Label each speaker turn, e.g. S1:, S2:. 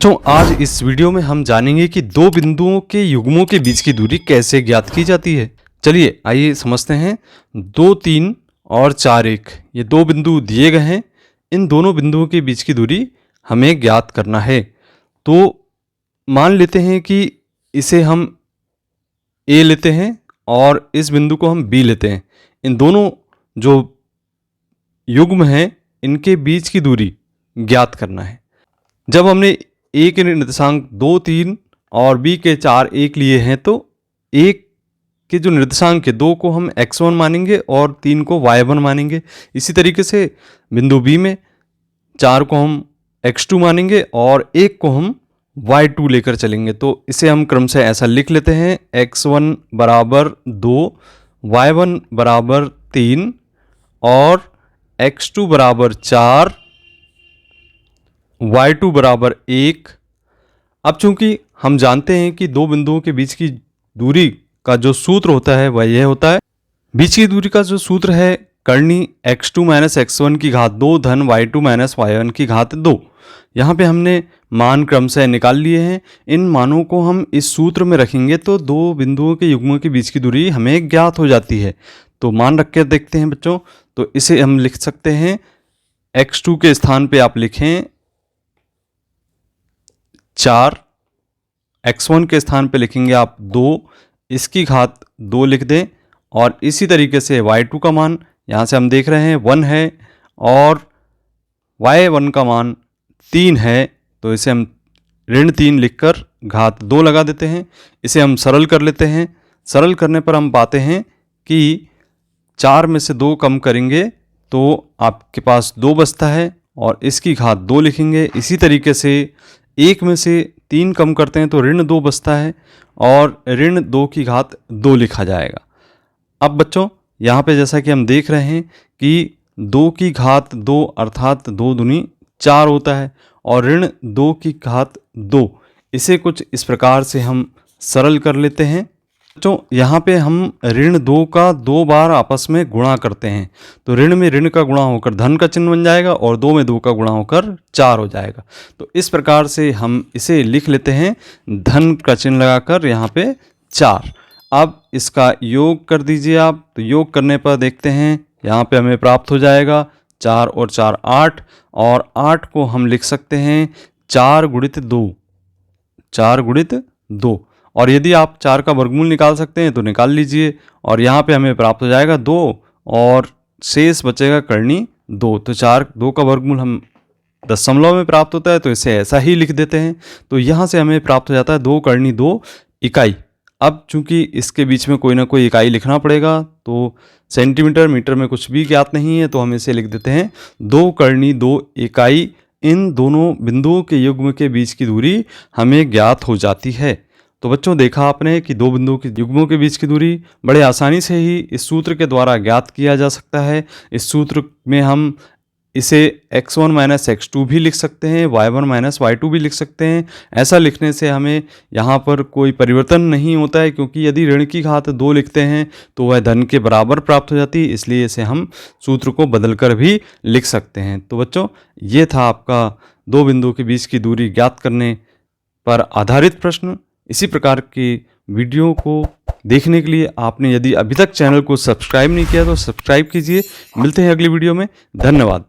S1: बच्चों आज इस वीडियो में हम जानेंगे कि दो बिंदुओं के युग्मों के बीच की दूरी कैसे ज्ञात की जाती है। चलिए आइए समझते हैं। 2, 3 और 4, 1 ये दो बिंदु दिए गए हैं। इन दोनों बिंदुओं के बीच की दूरी हमें ज्ञात करना है। तो मान लेते हैं कि इसे हम A लेते हैं और इस बिंदु को हम B लेते हैं। इन दोनों जो युग्म हैं इनके बीच की दूरी ज्ञात करना है। जब हमने A के निर्देशांक 2, 3 और B के 4, 1 लिए हैं तो A के जो निर्देशांक है 2 को हम x1 मानेंगे और 3 को y1 मानेंगे। इसी तरीके से बिंदु B में 4 को हम x2 मानेंगे और 1 को हम y2 लेकर चलेंगे। तो इसे हम क्रमशः ऐसा लिख लेते हैं, x1 बराबर 2, y1 बराबर 3 और x2 बराबर 4, y2 बराबर 1। अब चूंकि हम जानते हैं कि दो बिंदुओं के बीच की दूरी का जो सूत्र होता है वह यह होता है, बीच की दूरी का जो सूत्र है करनी x2 माइनस x1 की घात 2 धन y2 माइनस y1 की घात 2। यहाँ पे हमने मान क्रमशः निकाल लिए हैं। इन मानों को हम इस सूत्र में रखेंगे तो दो बिंदुओं के युग्मों के बीच की दूरी हमें ज्ञात हो जाती है। तो मान रख के देखते हैं बच्चों। तो इसे हम लिख सकते हैं, x2 के स्थान पे आप लिखें 4, x1 के स्थान पे लिखेंगे आप 2, इसकी घात 2 लिख दें। और इसी तरीके से y2 का मान यहाँ से हम देख रहे हैं 1 है और y1 का मान 3 है। तो इसे हम -3 लिखकर घात 2 लगा देते हैं। इसे हम सरल कर लेते हैं। सरल करने पर हम पाते हैं कि 4 में से 2 कम करेंगे तो आपके पास 2 बचता है और इसकी घात 2 लिखेंगे। इसी तरीके से 1 में से 3 कम करते हैं तो -2 बचता है और -2 की घात 2 लिखा जाएगा। अब बच्चों यहाँ पे जैसा कि हम देख रहे हैं कि 2 की घात 2 अर्थात 2 दूनी 4 होता है और -2 की घात 2, इसे कुछ इस प्रकार से हम सरल कर लेते हैं। बच्चों यहाँ पे हम -2 का 2 बार आपस में गुणा करते हैं तो ऋण में ऋण का गुणा होकर धन का चिन्ह बन जाएगा और 2 में 2 का गुणा होकर 4 हो जाएगा। तो इस प्रकार से हम इसे लिख लेते हैं, धन का चिन्ह लगाकर यहाँ पे 4। अब इसका योग कर दीजिए आप। तो योग करने पर देखते हैं यहाँ पे हमें प्राप्त हो जाएगा 4 और 4 8 और 8 को हम लिख सकते हैं 4 गुणित 2, 4 गुणित 2। और यदि आप 4 का वर्गमूल निकाल सकते हैं तो निकाल लीजिए और यहाँ पे हमें प्राप्त हो जाएगा 2 और शेष बचेगा करनी 2। तो 2 का वर्गमूल हम दशमलव में प्राप्त होता है तो इसे ऐसा ही लिख देते हैं। तो यहाँ से हमें प्राप्त हो जाता है 2 करनी 2 इकाई। अब चूंकि इसके बीच में कोई ना कोई इकाई लिखना पड़ेगा तो सेंटीमीटर मीटर में कुछ भी ज्ञात नहीं है तो हम इसे लिख देते हैं 2 करनी 2 इकाई। इन दोनों बिंदुओं के युग्म के बीच की दूरी हमें ज्ञात हो जाती है। तो बच्चों देखा आपने कि दो बिंदुओं के युग्मों के बीच की दूरी बड़े आसानी से ही इस सूत्र के द्वारा ज्ञात किया जा सकता है। इस सूत्र में हम इसे x1 माइनस x2 भी लिख सकते हैं, y1 माइनस y2 भी लिख सकते हैं। ऐसा लिखने से हमें यहाँ पर कोई परिवर्तन नहीं होता है क्योंकि यदि ऋण की घात 2 लिखते हैं तो वह धन के बराबर प्राप्त हो जाती है, इसलिए इसे हम सूत्र को बदलकर भी लिख सकते हैं। तो बच्चों ये था आपका दो बिंदुओं के बीच की दूरी ज्ञात करने पर आधारित प्रश्न। इसी प्रकार की वीडियो को देखने के लिए आपने यदि अभी तक चैनल को सब्सक्राइब नहीं किया तो सब्सक्राइब कीजिए। मिलते हैं अगली वीडियो में। धन्यवाद।